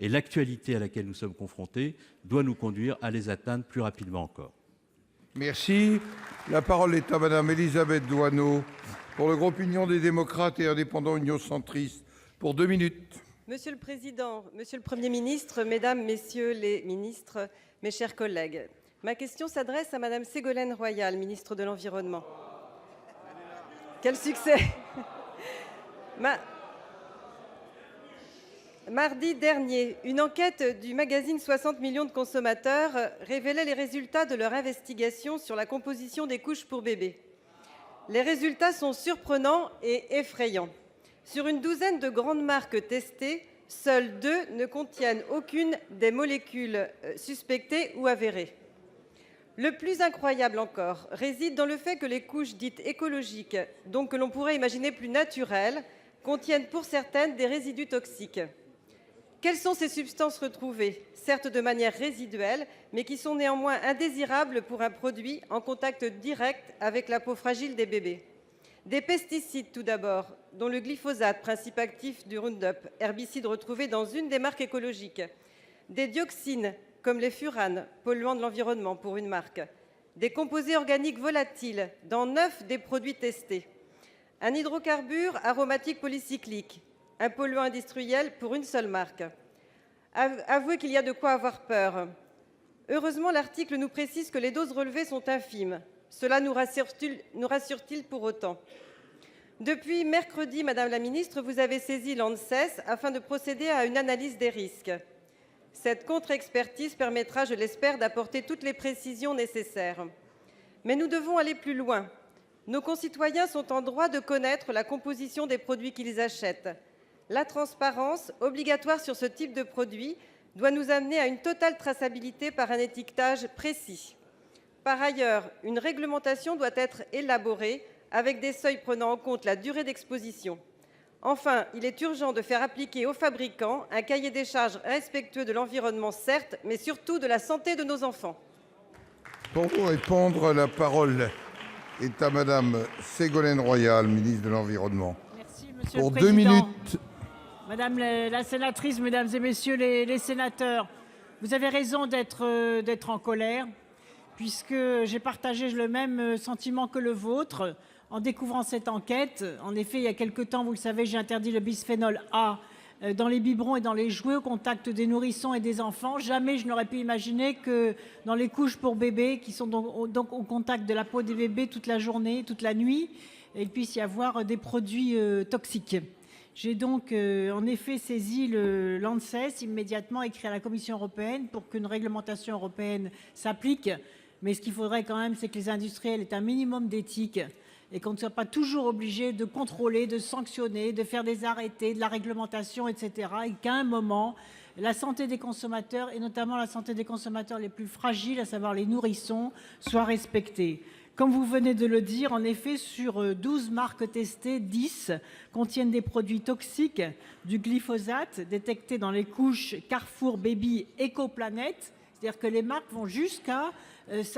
et l'actualité à laquelle nous sommes confrontés doit nous conduire à les atteindre plus rapidement encore. Merci. La parole est à Madame Élisabeth Doineau pour le groupe Union des démocrates et indépendants Union centriste pour 2 minutes. Monsieur le Président, Monsieur le Premier ministre, Mesdames, Messieurs les ministres, mes chers collègues, ma question s'adresse à Madame Ségolène Royal, ministre de l'Environnement. Quel succès! Mardi dernier, une enquête du magazine 60 millions de consommateurs révélait les résultats de leur investigation sur la composition des couches pour bébés. Les résultats sont surprenants et effrayants. Sur une douzaine de grandes marques testées, seules 2 ne contiennent aucune des molécules suspectées ou avérées. Le plus incroyable encore réside dans le fait que les couches dites écologiques, donc que l'on pourrait imaginer plus naturelles, contiennent pour certaines des résidus toxiques. Quelles sont ces substances retrouvées, certes de manière résiduelle, mais qui sont néanmoins indésirables pour un produit en contact direct avec la peau fragile des bébés? Des pesticides tout d'abord, dont le glyphosate, principe actif du Roundup, herbicide retrouvé dans une des marques écologiques. Des dioxines, comme les furanes, polluants de l'environnement pour une marque. Des composés organiques volatiles dans 9 des produits testés. Un hydrocarbure aromatique polycyclique, un polluant industriel pour une seule marque. Avouez qu'il y a de quoi avoir peur. Heureusement, l'article nous précise que les doses relevées sont infimes. Cela nous rassure-t-il pour autant? Depuis mercredi, Madame la Ministre, vous avez saisi l'ANSES afin de procéder à une analyse des risques. Cette contre-expertise permettra, je l'espère, d'apporter toutes les précisions nécessaires. Mais nous devons aller plus loin. Nos concitoyens sont en droit de connaître la composition des produits qu'ils achètent. La transparence, obligatoire sur ce type de produit, doit nous amener à une totale traçabilité par un étiquetage précis. Par ailleurs, une réglementation doit être élaborée avec des seuils prenant en compte la durée d'exposition. Enfin, il est urgent de faire appliquer aux fabricants un cahier des charges respectueux de l'environnement, certes, mais surtout de la santé de nos enfants. Pour vous répondre, la parole est à Madame Ségolène Royal, ministre de l'Environnement. Merci, Monsieur pour le 2 Président. minutes. Madame la sénatrice, Mesdames et Messieurs les sénateurs, vous avez raison d'être en colère, puisque j'ai partagé le même sentiment que le vôtre en découvrant cette enquête. En effet, il y a quelque temps, vous le savez, j'ai interdit le bisphénol A dans les biberons et dans les jouets au contact des nourrissons et des enfants. Jamais je n'aurais pu imaginer que dans les couches pour bébés, qui sont donc au contact de la peau des bébés toute la journée, toute la nuit, il puisse y avoir des produits toxiques. J'ai donc en effet saisi l'ANSES, immédiatement écrit à la Commission européenne pour qu'une réglementation européenne s'applique. Mais ce qu'il faudrait quand même, c'est que les industriels aient un minimum d'éthique et qu'on ne soit pas toujours obligé de contrôler, de sanctionner, de faire des arrêtés, de la réglementation, etc. Et qu'à un moment, la santé des consommateurs, et notamment la santé des consommateurs les plus fragiles, à savoir les nourrissons, soit respectée. Comme vous venez de le dire, en effet, sur 12 marques testées, 10 contiennent des produits toxiques, du glyphosate détecté dans les couches Carrefour Baby Ecoplanète. C'est-à-dire que les marques vont jusqu'à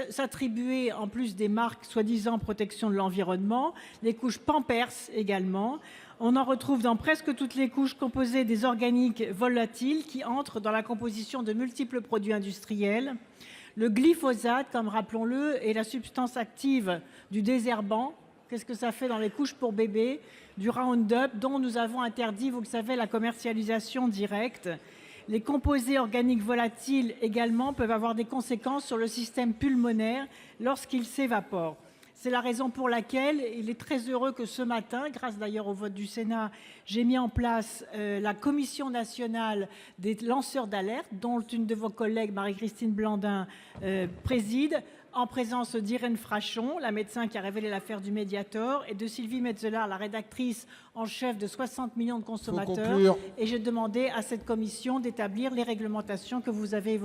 s'attribuer, en plus des marques soi-disant protection de l'environnement, les couches Pampers également. On en retrouve dans presque toutes les couches composées des organiques volatiles qui entrent dans la composition de multiples produits industriels. Le glyphosate, comme rappelons-le, est la substance active du désherbant. Qu'est-ce que ça fait dans les couches pour bébés? Du Roundup, dont nous avons interdit, vous le savez, la commercialisation directe. Les composés organiques volatiles également peuvent avoir des conséquences sur le système pulmonaire lorsqu'ils s'évaporent. C'est la raison pour laquelle il est très heureux que ce matin, grâce d'ailleurs au vote du Sénat, j'ai mis en place la Commission nationale des lanceurs d'alerte, dont une de vos collègues, Marie-Christine Blandin, préside, en présence d'Irène Frachon, la médecin qui a révélé l'affaire du Mediator, et de Sylvie Metzeler, la rédactrice en chef de 60 millions de consommateurs. Et j'ai demandé à cette commission d'établir les réglementations que vous avez évoquées.